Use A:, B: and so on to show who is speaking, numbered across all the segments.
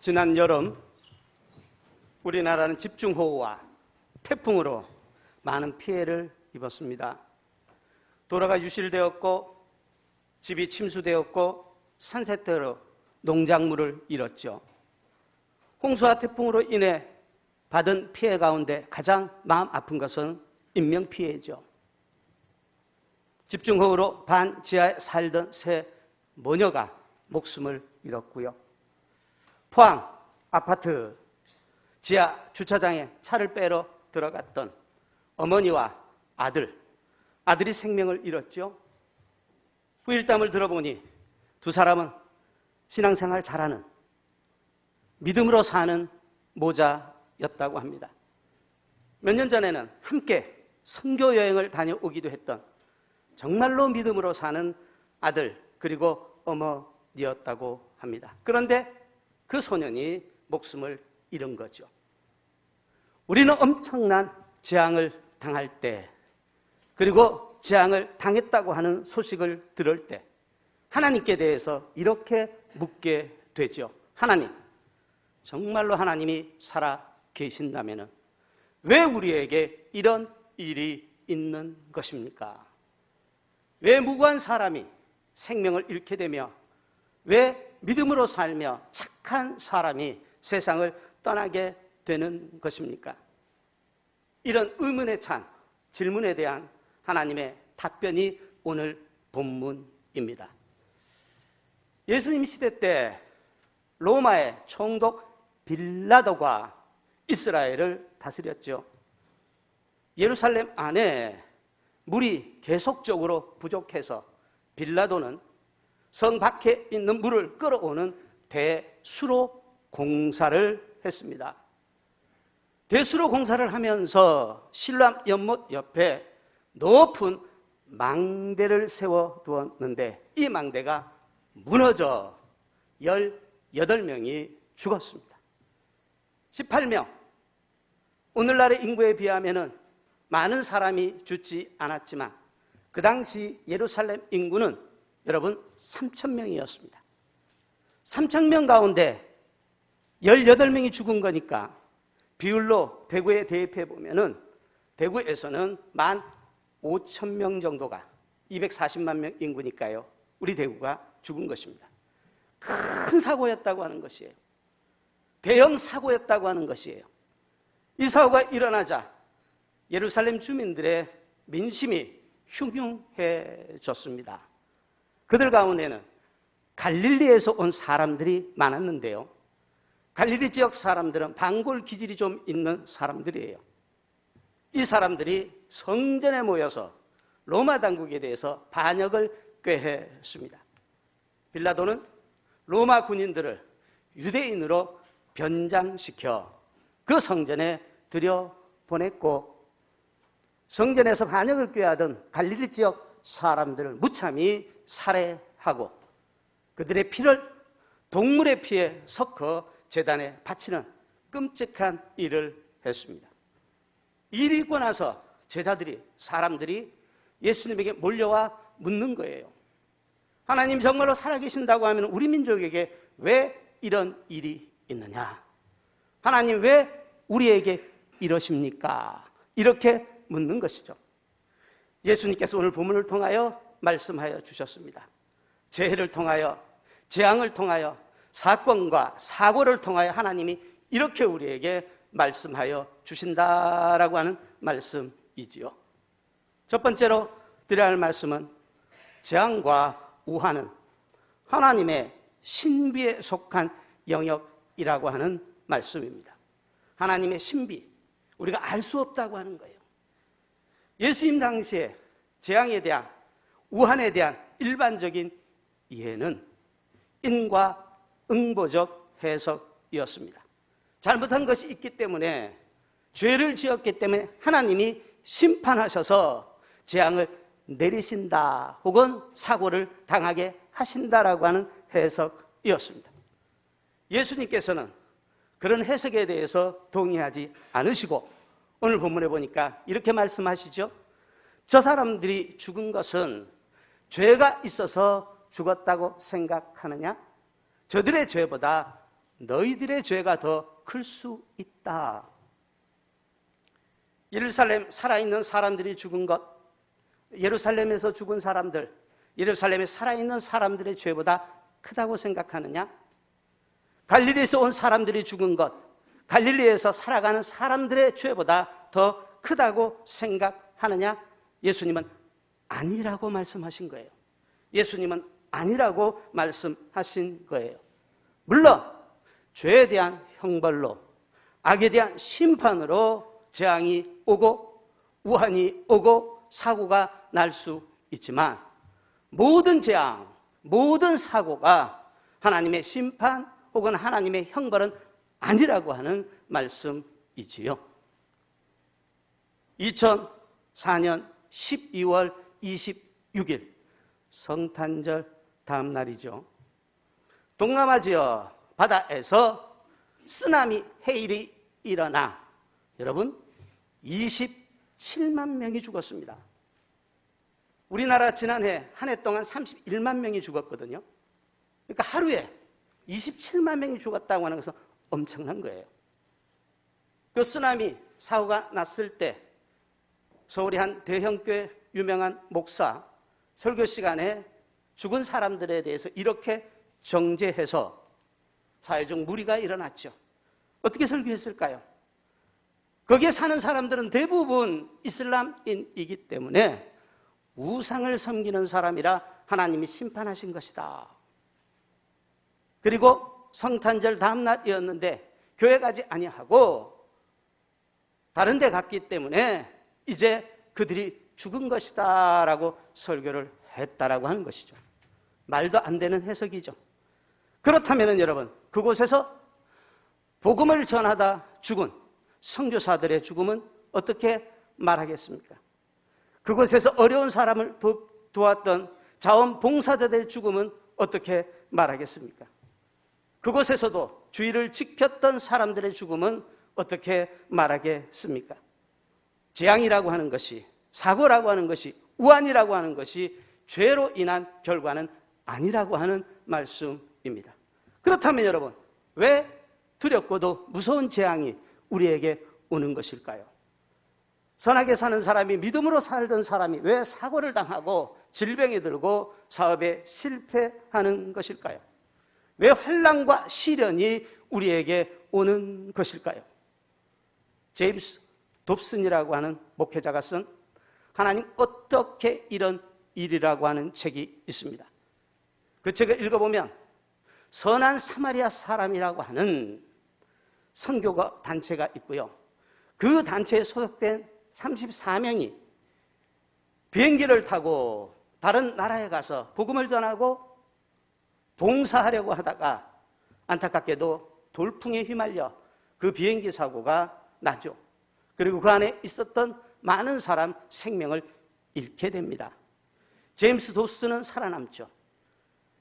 A: 지난 여름 우리나라는 집중호우와 태풍으로 많은 피해를 입었습니다. 도로가 유실되었고 집이 침수되었고 산세태로 농작물을 잃었죠. 홍수와 태풍으로 인해 받은 피해 가운데 가장 마음 아픈 것은 인명피해죠. 집중호우로 반 지하에 살던 세 모녀가 목숨을 잃었고요. 포항 아파트 지하 주차장에 차를 빼러 들어갔던 어머니와 아들이 생명을 잃었죠. 후일담을 들어보니 두 사람은 신앙생활 잘하는 믿음으로 사는 모자였다고 합니다. 몇 년 전에는 함께 선교 여행을 다녀오기도 했던 정말로 믿음으로 사는 아들 그리고 어머니였다고 합니다. 그런데 그 소년이 목숨을 잃은 거죠. 우리는 엄청난 재앙을 당할 때, 그리고 재앙을 당했다고 하는 소식을 들을 때 하나님께 대해서 이렇게 묻게 되죠. 하나님, 정말로 하나님이 살아 계신다면 왜 우리에게 이런 일이 있는 것입니까? 왜 무고한 사람이 생명을 잃게 되며 왜 믿음으로 살며 착한 사람이 세상을 떠나게 되는 것입니까? 이런 의문에 찬 질문에 대한 하나님의 답변이 오늘 본문입니다. 예수님 시대 때 로마의 총독 빌라도가 이스라엘을 다스렸죠. 예루살렘 안에 물이 계속적으로 부족해서 빌라도는 성 밖에 있는 물을 끌어오는 대수로 공사를 했습니다. 대수로 공사를 하면서 실로암 연못 옆에 높은 망대를 세워두었는데 이 망대가 무너져 18명이 죽었습니다. 18명, 오늘날의 인구에 비하면 많은 사람이 죽지 않았지만 그 당시 예루살렘 인구는 여러분 3,000명이었습니다. 3,000명 가운데 18명이 죽은 거니까 비율로 대구에 대입해 보면은 대구에서는 15,000명 정도가 240만 명 인구니까요. 우리 대구가 죽은 것입니다. 큰 사고였다고 하는 것이에요. 대형 사고였다고 하는 것이에요. 이 사고가 일어나자 예루살렘 주민들의 민심이 흉흉해졌습니다. 그들 가운데는 갈릴리에서 온 사람들이 많았는데요. 갈릴리 지역 사람들은 방골 기질이 좀 있는 사람들이에요. 이 사람들이 성전에 모여서 로마 당국에 대해서 반역을 꾀했습니다. 빌라도는 로마 군인들을 유대인으로 변장시켜 그 성전에 들여보냈고 성전에서 반역을 꾀하던 갈릴리 지역 사람들을 무참히 살해하고 그들의 피를 동물의 피에 섞어 제단에 바치는 끔찍한 일을 했습니다. 일이 있고 나서 제자들이, 사람들이 예수님에게 몰려와 묻는 거예요. 하나님 정말로 살아계신다고 하면 우리 민족에게 왜 이런 일이 있느냐? 하나님 왜 우리에게 이러십니까? 이렇게 묻는 것이죠. 예수님께서 오늘 본문을 통하여 말씀하여 주셨습니다. 재해를 통하여, 재앙을 통하여, 사건과 사고를 통하여 하나님이 이렇게 우리에게 말씀하여 주신다라고 하는 말씀이지요. 첫 번째로 드려야 할 말씀은 재앙과 우환은 하나님의 신비에 속한 영역이라고 하는 말씀입니다. 하나님의 신비, 우리가 알 수 없다고 하는 거예요. 예수님 당시에 재앙에 대한, 우환에 대한 일반적인 이해는 인과응보적 해석이었습니다. 잘못한 것이 있기 때문에, 죄를 지었기 때문에 하나님이 심판하셔서 재앙을 내리신다 혹은 사고를 당하게 하신다라고 하는 해석이었습니다. 예수님께서는 그런 해석에 대해서 동의하지 않으시고 오늘 본문에 보니까 이렇게 말씀하시죠. 저 사람들이 죽은 것은 죄가 있어서 죽었다고 생각하느냐? 저들의 죄보다 너희들의 죄가 더 클 수 있다. 예루살렘 살아있는 사람들이 죽은 것, 예루살렘에서 죽은 사람들, 예루살렘에 살아있는 사람들의 죄보다 크다고 생각하느냐? 갈릴리에서 온 사람들이 죽은 것, 갈릴리에서 살아가는 사람들의 죄보다 더 크다고 생각하느냐? 예수님은 아니라고 말씀하신 거예요. 예수님은 아니라고 말씀하신 거예요. 물론 죄에 대한 형벌로, 악에 대한 심판으로 재앙이 오고 우환이 오고 사고가 날 수 있지만, 모든 재앙, 모든 사고가 하나님의 심판 혹은 하나님의 형벌은 아니라고 하는 말씀이지요. 2004년 12월 26일 성탄절 다음 날이죠. 동남아 지역 바다에서 쓰나미 해일이 일어나 여러분 27만 명이 죽었습니다. 우리나라 지난해 한 해 동안 31만 명이 죽었거든요. 그러니까 하루에 27만 명이 죽었다고 하는 것은 엄청난 거예요. 그 쓰나미 사고가 났을 때 서울의 한 대형교회 유명한 목사 설교 시간에 죽은 사람들에 대해서 이렇게 정죄해서 사회적 물의가 일어났죠. 어떻게 설교했을까요? 거기에 사는 사람들은 대부분 이슬람인이기 때문에 우상을 섬기는 사람이라 하나님이 심판하신 것이다. 그리고 성탄절 다음 날이었는데 교회 가지 아니하고 다른 데 갔기 때문에 이제 그들이 죽은 것이다 라고 설교를 했다라고 하는 것이죠. 말도 안 되는 해석이죠. 그렇다면 여러분, 그곳에서 복음을 전하다 죽은 선교사들의 죽음은 어떻게 말하겠습니까? 그곳에서 어려운 사람을 도왔던 자원봉사자들의 죽음은 어떻게 말하겠습니까? 그곳에서도 주의를 지켰던 사람들의 죽음은 어떻게 말하겠습니까? 재앙이라고 하는 것이, 사고라고 하는 것이, 우환이라고 하는 것이 죄로 인한 결과는 아니라고 하는 말씀입니다. 그렇다면 여러분, 왜 두렵고도 무서운 재앙이 우리에게 오는 것일까요? 선하게 사는 사람이, 믿음으로 살던 사람이 왜 사고를 당하고 질병에 들고 사업에 실패하는 것일까요? 왜 환난과 시련이 우리에게 오는 것일까요? 제임스 돕슨이라고 하는 목회자가 쓴 하나님 어떻게 이런 일이라고 하는 책이 있습니다. 그 책을 읽어보면 선한 사마리아 사람이라고 하는 선교가 단체가 있고요. 그 단체에 소속된 34명이 비행기를 타고 다른 나라에 가서 복음을 전하고 봉사하려고 하다가 안타깝게도 돌풍에 휘말려 그 비행기 사고가 나죠. 그리고 그 안에 있었던 많은 사람 생명을 잃게 됩니다. 제임스 도슨은 살아남죠.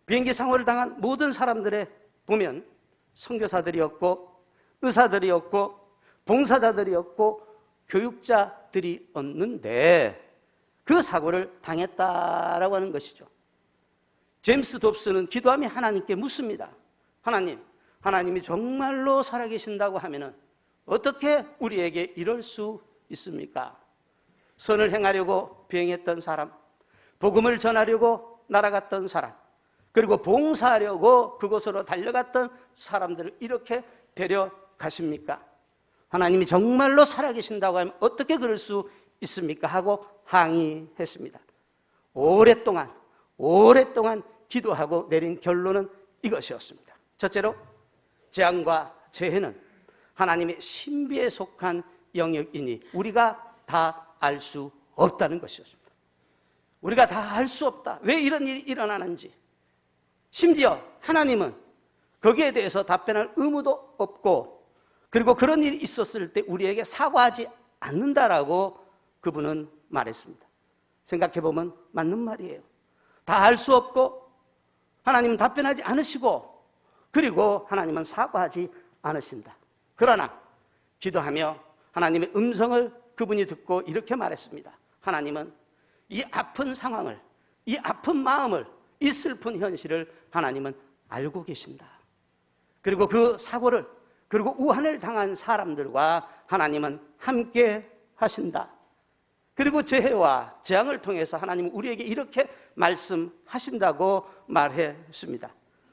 A: 비행기 사고를 당한 모든 사람들의 보면 선교사들이었고 의사들이었고 봉사자들이었고 교육자들이었는데 그 사고를 당했다라고 하는 것이죠. 제임스 돕슨은 기도하며 하나님께 묻습니다. 하나님이 정말로 살아계신다고 하면은 어떻게 우리에게 이럴 수 있습니까? 선을 행하려고 비행했던 사람, 복음을 전하려고 날아갔던 사람, 그리고 봉사하려고 그곳으로 달려갔던 사람들을 이렇게 데려가십니까? 하나님이 정말로 살아계신다고 하면 어떻게 그럴 수 있습니까? 하고 항의했습니다. 오랫동안 기도하고 내린 결론은 이것이었습니다. 첫째로, 재앙과 재해는 하나님의 신비에 속한 영역이니 우리가 다 알 수 없다는 것이었습니다. 우리가 다 알 수 없다. 왜 이런 일이 일어나는지. 심지어 하나님은 거기에 대해서 답변할 의무도 없고, 그리고 그런 일이 있었을 때 우리에게 사과하지 않는다라고 그분은 말했습니다. 생각해보면 맞는 말이에요. 다 알 수 없고 하나님은 답변하지 않으시고, 그리고 하나님은 사과하지 않으신다. 그러나 기도하며 하나님의 음성을 그분이 듣고 이렇게 말했습니다. 하나님은 이 아픈 상황을, 이 아픈 마음을, 이 슬픈 현실을 하나님은 알고 계신다. 그리고 그 사고를, 그리고 우한을 당한 사람들과 하나님은 함께 하신다. 그리고 재해와 재앙을 통해서 하나님은 우리에게 이렇게 말씀하신다고 말했습니다.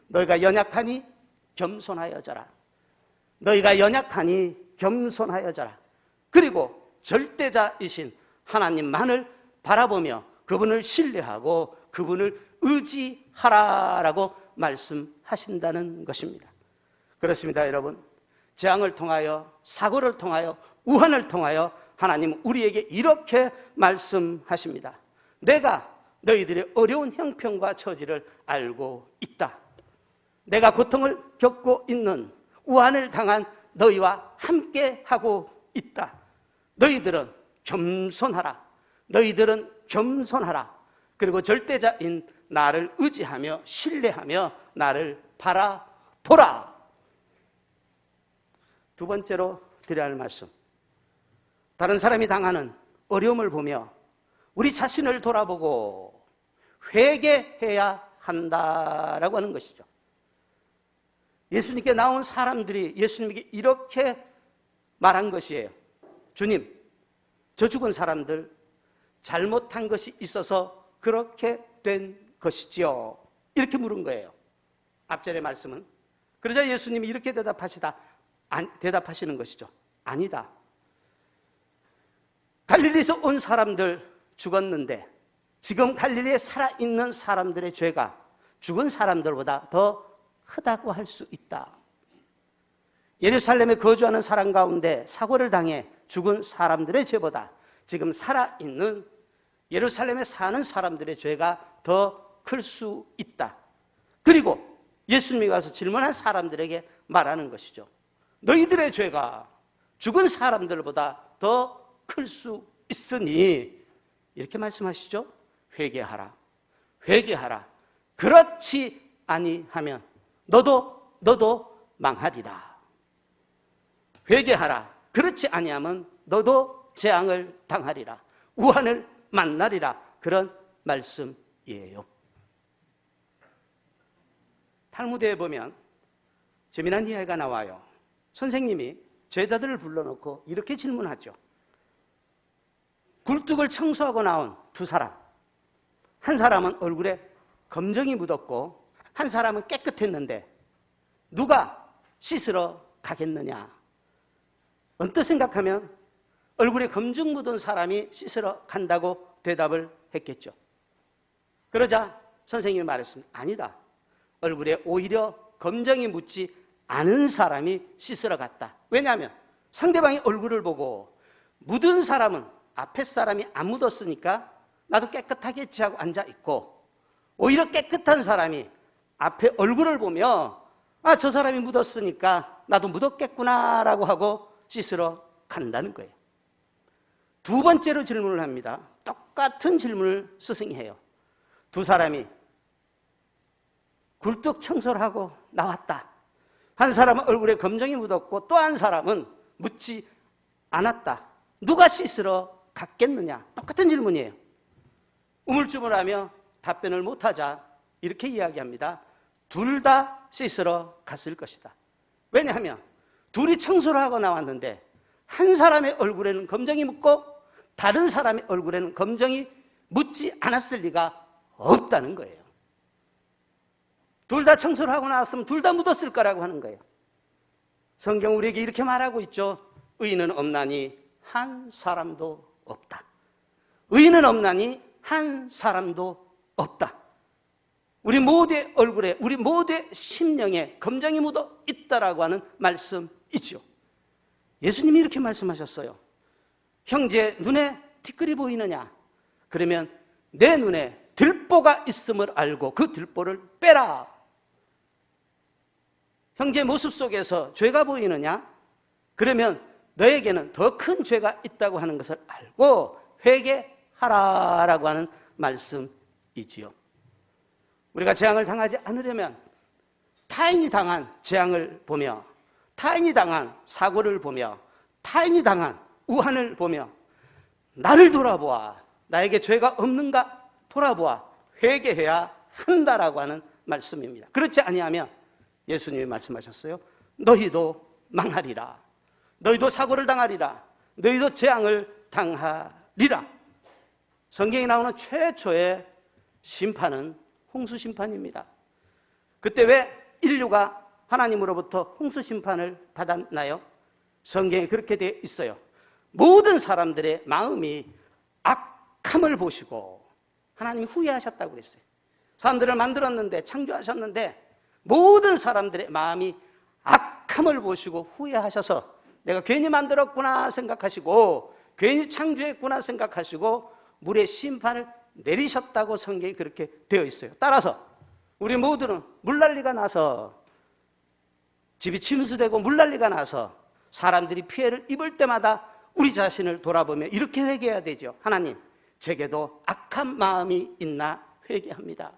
A: 너희가 연약하니 겸손하여져라. 너희가 연약하니 겸손하여져라. 그리고 절대자이신 하나님만을 바라보며 그분을 신뢰하고 그분을 의지하라라고 말씀하신다는 것입니다. 그렇습니다, 여러분. 재앙을 통하여, 사고를 통하여, 우한을 통하여 하나님은 우리에게 이렇게 말씀하십니다. 내가 너희들의 어려운 형편과 처지를 알고 있다. 내가 고통을 겪고 있는, 우한을 당한 너희와 함께 하고 있다. 너희들은 겸손하라. 너희들은 겸손하라. 그리고 절대자인 나를 의지하며 신뢰하며 나를 바라보라. 두 번째로 드려야 할 말씀. 다른 사람이 당하는 어려움을 보며 우리 자신을 돌아보고 회개해야 한다라고 하는 것이죠. 예수님께 나온 사람들이 예수님에게 이렇게 말한 것이에요. 주님, 저 죽은 사람들 잘못한 것이 있어서 그렇게 된 것이지요. 이렇게 물은 거예요. 앞절의 말씀은. 그러자 예수님이 이렇게 대답하시는 것이죠. 아니다. 갈릴리에서 온 사람들 죽었는데 지금 갈릴리에 살아있는 사람들의 죄가 죽은 사람들보다 더 크다고 할 수 있다. 예루살렘에 거주하는 사람 가운데 사고를 당해 죽은 사람들의 죄보다 지금 살아있는 예루살렘에 사는 사람들의 죄가 더 클 수 있다. 그리고 예수님이 가서 질문한 사람들에게 말하는 것이죠. 너희들의 죄가 죽은 사람들보다 더 클 수 있으니 이렇게 말씀하시죠. 회개하라. 회개하라. 그렇지 아니하면 너도 망하리라. 회개하라. 그렇지 아니하면 너도 재앙을 당하리라. 우한을 만나리라. 그런 말씀이에요. 탈무드에 보면 재미난 이야기가 나와요. 선생님이 제자들을 불러놓고 이렇게 질문하죠. 굴뚝을 청소하고 나온 두 사람. 한 사람은 얼굴에 검정이 묻었고 한 사람은 깨끗했는데 누가 씻으러 가겠느냐? 언뜻 생각하면 얼굴에 검정 묻은 사람이 씻으러 간다고 대답을 했겠죠. 그러자 선생님이 말했습니다. 아니다. 얼굴에 오히려 검정이 묻지 않은 사람이 씻으러 갔다. 왜냐하면 상대방의 얼굴을 보고 묻은 사람은 앞에 사람이 안 묻었으니까 나도 깨끗하겠지 하고 앉아있고, 오히려 깨끗한 사람이 앞에 얼굴을 보며 저 사람이 묻었으니까 나도 묻었겠구나라고 하고 씻으러 간다는 거예요. 두 번째로 질문을 합니다. 똑같은 질문을 스승이 해요. 두 사람이 굴뚝 청소를 하고 나왔다. 한 사람은 얼굴에 검정이 묻었고 또 한 사람은 묻지 않았다. 누가 씻으러 갔겠느냐? 똑같은 질문이에요. 우물쭈물하며 답변을 못하자 이렇게 이야기합니다. 둘 다 씻으러 갔을 것이다. 왜냐하면 둘이 청소를 하고 나왔는데 한 사람의 얼굴에는 검정이 묻고 다른 사람의 얼굴에는 검정이 묻지 않았을 리가 없다는 거예요. 둘 다 청소를 하고 나왔으면 둘 다 묻었을 거라고 하는 거예요. 성경 우리에게 이렇게 말하고 있죠. 의인은 없나니 한 사람도 없다. 의인은 없나니 한 사람도 없다. 우리 모두의 얼굴에, 우리 모두의 심령에 검정이 묻어 있다라고 하는 말씀이죠. 예수님이 이렇게 말씀하셨어요. 형제 눈에 티끌이 보이느냐? 그러면 내 눈에 들보가 있음을 알고 그 들보를 빼라. 형제 모습 속에서 죄가 보이느냐? 그러면 너에게는 더 큰 죄가 있다고 하는 것을 알고 회개하라라고 하는 말씀이지요. 우리가 재앙을 당하지 않으려면 타인이 당한 재앙을 보며, 타인이 당한 사고를 보며, 타인이 당한 우한을 보며 나를 돌아보아, 나에게 죄가 없는가 돌아보아 회개해야 한다라고 하는 말씀입니다. 그렇지 아니하면 예수님이 말씀하셨어요. 너희도 망하리라. 너희도 사고를 당하리라. 너희도 재앙을 당하리라. 성경에 나오는 최초의 심판은 홍수 심판입니다. 그때 왜 인류가 하나님으로부터 홍수 심판을 받았나요? 성경에 그렇게 되어 있어요. 모든 사람들의 마음이 악함을 보시고 하나님이 후회하셨다고 그랬어요. 사람들을 만들었는데, 창조하셨는데 모든 사람들의 마음이 악함을 보시고 후회하셔서 내가 괜히 만들었구나 생각하시고 괜히 창조했구나 생각하시고 물의 심판을 내리셨다고 성경이 그렇게 되어 있어요. 따라서 우리 모두는 물난리가 나서, 집이 침수되고 물난리가 나서 사람들이 피해를 입을 때마다 우리 자신을 돌아보며 이렇게 회개해야 되죠. 하나님, 제게도 악한 마음이 있나 회개합니다.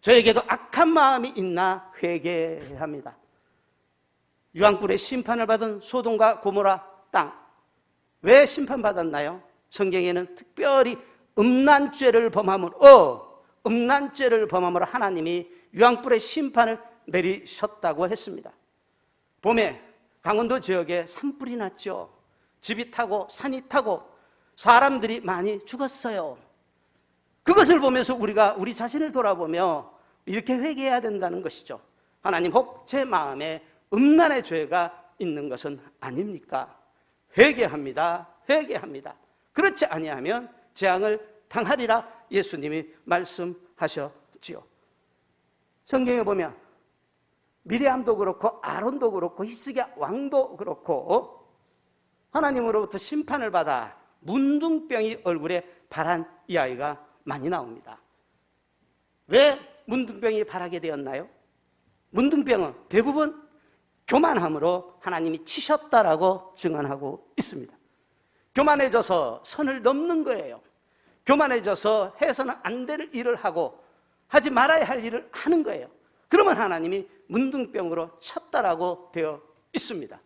A: 저에게도 악한 마음이 있나 회개합니다. 유황불의 심판을 받은 소돔과 고모라 땅, 왜 심판받았나요? 성경에는 특별히 음란죄를 범함으로 하나님이 유황불의 심판을 내리셨다고 했습니다. 봄에 강원도 지역에 산불이 났죠. 집이 타고 산이 타고 사람들이 많이 죽었어요. 그것을 보면서 우리가 우리 자신을 돌아보며 이렇게 회개해야 된다는 것이죠. 하나님, 혹 제 마음에 음란의 죄가 있는 것은 아닙니까? 회개합니다. 회개합니다. 그렇지 아니하면 재앙을 당하리라 예수님이 말씀하셨지요. 성경에 보면 미리암도 그렇고 아론도 그렇고 히스기야 왕도 그렇고 하나님으로부터 심판을 받아 문둥병이 얼굴에 발한 이 아이가 많이 나옵니다. 왜 문둥병이 발하게 되었나요? 문둥병은 대부분 교만함으로 하나님이 치셨다라고 증언하고 있습니다. 교만해져서 선을 넘는 거예요. 교만해져서 해서는 안 될 일을 하고 하지 말아야 할 일을 하는 거예요. 그러면 하나님이 문둥병으로 쳤다라고 되어 있습니다.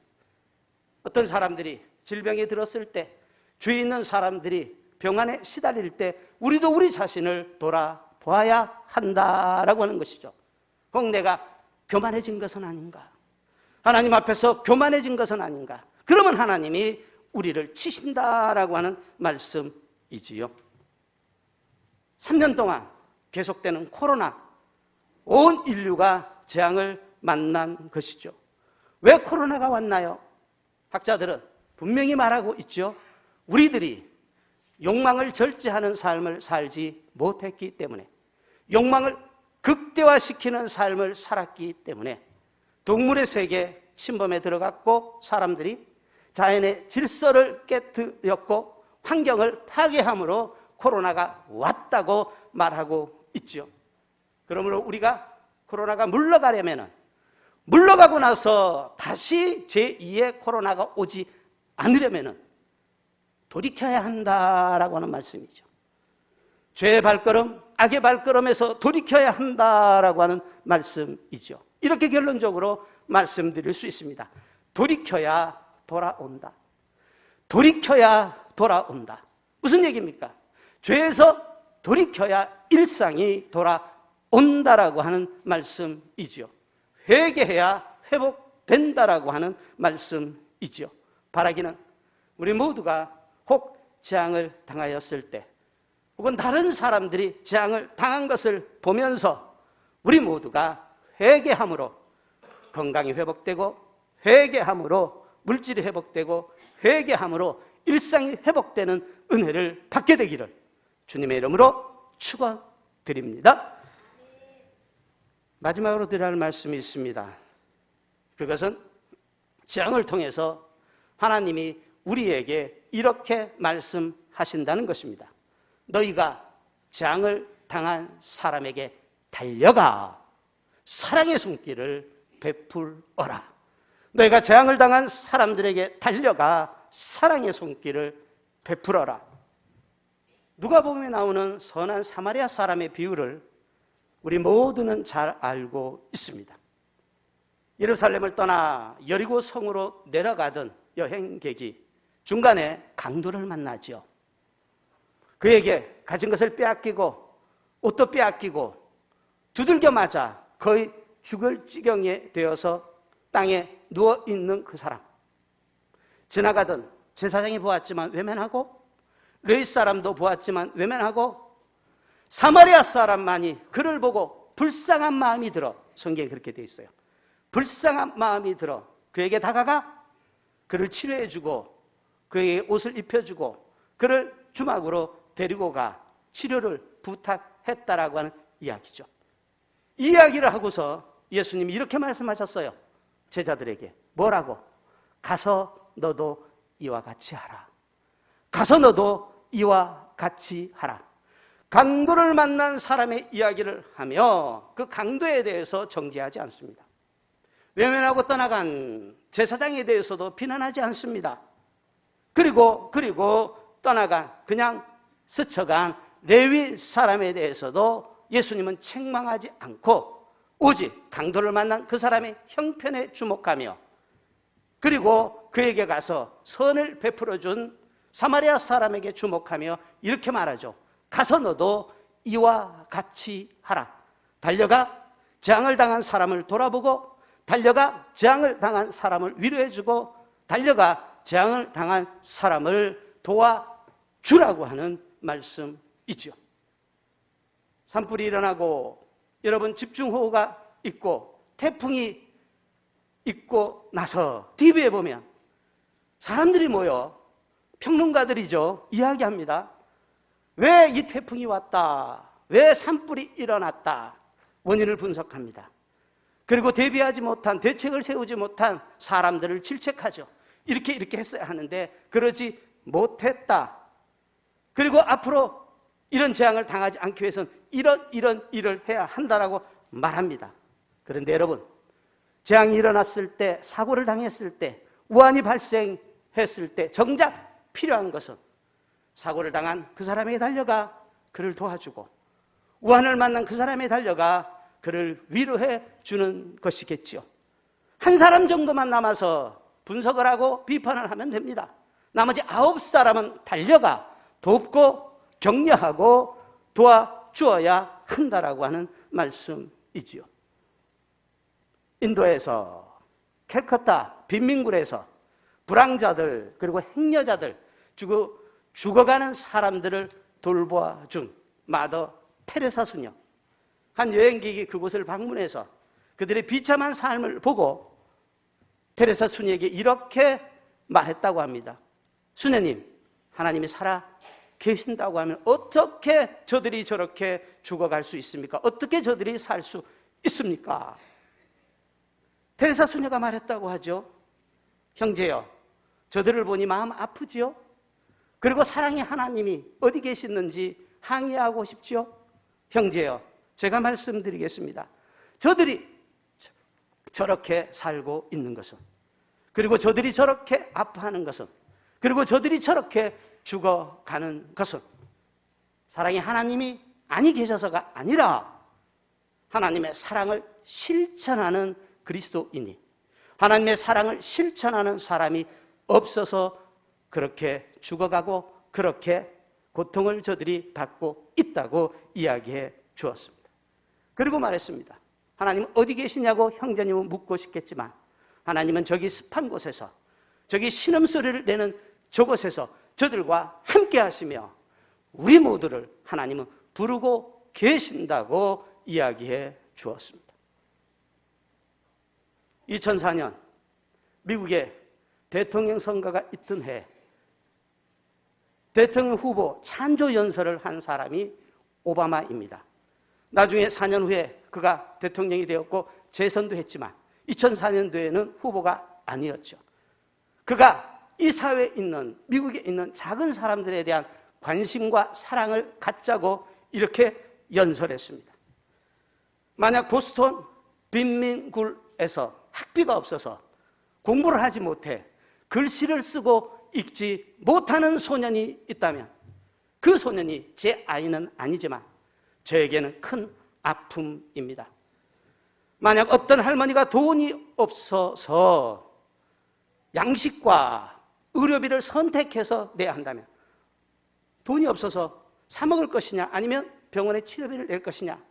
A: 어떤 사람들이 질병에 들었을 때, 주위 있는 사람들이 병환에 시달릴 때 우리도 우리 자신을 돌아보아야 한다라고 하는 것이죠. 혹 내가 교만해진 것은 아닌가? 하나님 앞에서 교만해진 것은 아닌가? 그러면 하나님이 우리를 치신다라고 하는 말씀이지요. 3년 동안 계속되는 코로나, 온 인류가 재앙을 만난 것이죠. 왜 코로나가 왔나요? 학자들은 분명히 말하고 있죠. 우리들이 욕망을 절제하는 삶을 살지 못했기 때문에, 욕망을 극대화시키는 삶을 살았기 때문에 동물의 세계 침범에 들어갔고 사람들이 자연의 질서를 깨뜨렸고 환경을 파괴함으로 코로나가 왔다고 말하고 있죠. 그러므로 우리가 코로나가 물러가고 나서 다시 제2의 코로나가 오지 않으려면 돌이켜야 한다라고 하는 말씀이죠. 죄의 발걸음, 악의 발걸음에서 돌이켜야 한다라고 하는 말씀이죠. 이렇게 결론적으로 말씀드릴 수 있습니다. 돌이켜야 돌아온다. 돌이켜야 돌아온다. 무슨 얘기입니까? 죄에서 돌이켜야 일상이 돌아온다라고 하는 말씀이죠. 회개해야 회복된다라고 하는 말씀이죠. 바라기는 우리 모두가 혹 재앙을 당하였을 때, 혹은 다른 사람들이 재앙을 당한 것을 보면서 우리 모두가 회개함으로 건강이 회복되고, 회개함으로 물질이 회복되고, 회개함으로 일상이 회복되는 은혜를 받게 되기를 주님의 이름으로 축원드립니다. 마지막으로 드려야 할 말씀이 있습니다. 그것은 재앙을 통해서 하나님이 우리에게 이렇게 말씀하신다는 것입니다. 너희가 재앙을 당한 사람에게 달려가 사랑의 손길을 베풀어라. 너희가 재앙을 당한 사람들에게 달려가 사랑의 손길을 베풀어라. 누가복음에 나오는 선한 사마리아 사람의 비유를 우리 모두는 잘 알고 있습니다. 예루살렘을 떠나 여리고 성으로 내려가던 여행객이 중간에 강도를 만나죠. 그에게 가진 것을 빼앗기고 옷도 빼앗기고 두들겨 맞아 거의 죽을 지경에 되어서 땅에 누워있는 그 사람, 지나가던 제사장이 보았지만 외면하고, 르이 사람도 보았지만 외면하고, 사마리아 사람만이 그를 보고 불쌍한 마음이 들어, 성경에 그렇게 되어 있어요. 불쌍한 마음이 들어 그에게 다가가 그를 치료해주고 그에게 옷을 입혀주고 그를 주막으로 데리고 가 치료를 부탁했다라고 하는 이야기죠. 이 이야기를 하고서 예수님이 이렇게 말씀하셨어요. 제자들에게 뭐라고? 가서 너도 이와 같이 하라. 가서 너도 이와 같이 하라. 강도를 만난 사람의 이야기를 하며 그 강도에 대해서 정죄하지 않습니다. 외면하고 떠나간 제사장에 대해서도 비난하지 않습니다. 그리고 떠나간 그냥 스쳐간 레위 사람에 대해서도 예수님은 책망하지 않고 오직 강도를 만난 그 사람의 형편에 주목하며 그리고 그에게 가서 선을 베풀어준 사마리아 사람에게 주목하며 이렇게 말하죠. 가서 너도 이와 같이 하라. 달려가 재앙을 당한 사람을 돌아보고 달려가 재앙을 당한 사람을 위로해주고 달려가 재앙을 당한 사람을 도와주라고 하는 말씀이죠. 산불이 일어나고 여러분 집중호우가 있고 태풍이 있고 나서 TV에 보면 사람들이 모여 평론가들이죠. 이야기합니다. 왜 이 태풍이 왔다? 왜 산불이 일어났다? 원인을 분석합니다. 그리고 대비하지 못한, 대책을 세우지 못한 사람들을 질책하죠. 이렇게 했어야 하는데 그러지 못했다. 그리고 앞으로 이런 재앙을 당하지 않기 위해서는 이런 일을 해야 한다라고 말합니다. 그런데 여러분, 재앙이 일어났을 때, 사고를 당했을 때, 우환이 발생했을 때 정작 필요한 것은 사고를 당한 그 사람에게 달려가 그를 도와주고 우환을 만난 그 사람에게 달려가 그를 위로해 주는 것이겠죠. 한 사람 정도만 남아서 분석을 하고 비판을 하면 됩니다. 나머지 9사람은 달려가 돕고 격려하고 도와주어야 한다라고 하는 말씀이지요. 인도에서 캘커타 빈민굴에서 불황자들 그리고 행여자들 죽어가는 사람들을 돌보아준 마더 테레사 수녀, 한 여행객이 그곳을 방문해서 그들의 비참한 삶을 보고 테레사 수녀에게 이렇게 말했다고 합니다. 수녀님, 하나님이 살아 계신다고 하면 어떻게 저들이 저렇게 죽어갈 수 있습니까? 어떻게 저들이 살 수 있습니까? 테레사 수녀가 말했다고 하죠. 형제여, 저들을 보니 마음 아프지요? 그리고 사랑의 하나님이 어디 계시는지 항의하고 싶지요? 형제여, 제가 말씀드리겠습니다. 저들이 저렇게 살고 있는 것은, 그리고 저들이 저렇게 아파하는 것은, 그리고 저들이 저렇게 죽어가는 것은 사랑의 하나님이 아니 계셔서가 아니라 하나님의 사랑을 실천하는 그리스도인이, 하나님의 사랑을 실천하는 사람이 없어서 그렇게 죽어가고 그렇게 고통을 저들이 받고 있다고 이야기해 주었습니다. 그리고 말했습니다. 하나님은 어디 계시냐고 형제님은 묻고 싶겠지만 하나님은 저기 습한 곳에서, 저기 신음소리를 내는 저곳에서 저들과 함께 하시며 우리 모두를 하나님은 부르고 계신다고 이야기해 주었습니다. 2004년 미국의 대통령 선거가 있던 해 대통령 후보 찬조 연설을 한 사람이 오바마입니다. 나중에 4년 후에 그가 대통령이 되었고 재선도 했지만 2004년도에는 후보가 아니었죠. 그가 이 사회에 있는, 미국에 있는 작은 사람들에 대한 관심과 사랑을 갖자고 이렇게 연설했습니다. 만약 보스턴 빈민굴에서 학비가 없어서 공부를 하지 못해 글씨를 쓰고 읽지 못하는 소년이 있다면 그 소년이 제 아이는 아니지만 저에게는 큰 아픔입니다. 만약 어떤 할머니가 돈이 없어서 양식과 의료비를 선택해서 내야 한다면 돈이 없어서 사 먹을 것이냐 아니면 병원에 치료비를 낼 것이냐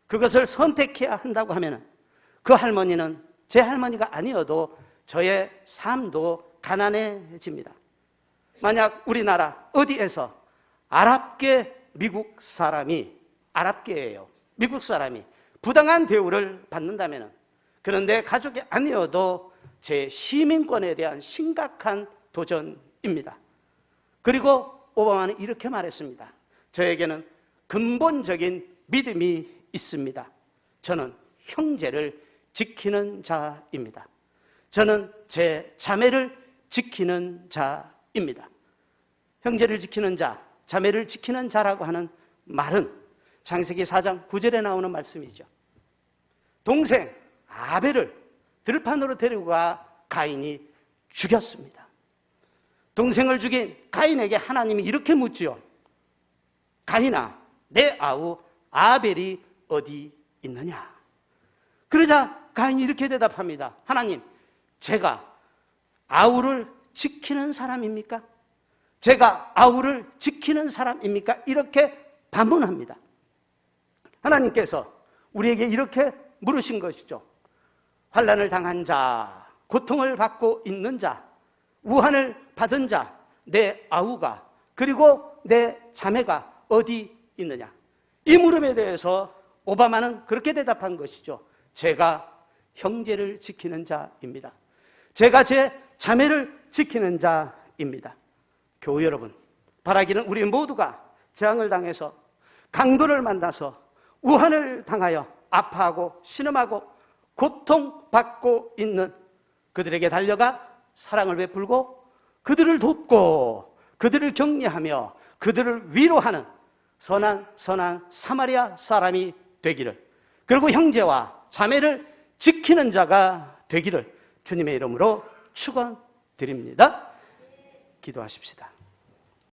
A: 그것을 선택해야 한다고 하면 그 할머니는 제 할머니가 아니어도 저의 삶도 가난해집니다. 만약 우리나라 어디에서 아랍계 미국 사람이, 아랍계예요, 미국 사람이 부당한 대우를 받는다면, 그런데 가족이 아니어도 제 시민권에 대한 심각한 도전입니다. 그리고 오바마는 이렇게 말했습니다. 저에게는 근본적인 믿음이 있습니다. 저는 형제를 지키는 자입니다. 저는 제 자매를 지키는 자입니다. 형제를 지키는 자, 자매를 지키는 자라고 하는 말은 창세기 4장 9절에 나오는 말씀이죠. 동생 아벨을 들판으로 데리고 가 가인이 죽였습니다. 동생을 죽인 가인에게 하나님이 이렇게 묻지요. 가인아, 내 아우 아벨이 어디 있느냐? 그러자 가인이 이렇게 대답합니다. 하나님, 제가 아우를 지키는 사람입니까? 제가 아우를 지키는 사람입니까? 이렇게 반문합니다. 하나님께서 우리에게 이렇게 물으신 것이죠. 환난을 당한 자, 고통을 받고 있는 자, 우한을 받은 자, 내 아우가, 그리고 내 자매가 어디 있느냐? 이 물음에 대해서 오바마는 그렇게 대답한 것이죠. 제가 형제를 지키는 자입니다. 제가 제 자매를 지키는 자입니다. 교우 여러분, 바라기는 우리 모두가 재앙을 당해서, 강도를 만나서, 우한을 당하여 아파하고 신음하고 고통받고 있는 그들에게 달려가 사랑을 베풀고 그들을 돕고 그들을 격려하며 그들을 위로하는 선한 사마리아 사람이 되기를, 그리고 형제와 자매를 지키는 자가 되기를 주님의 이름으로 축원드립니다. 기도하십시다.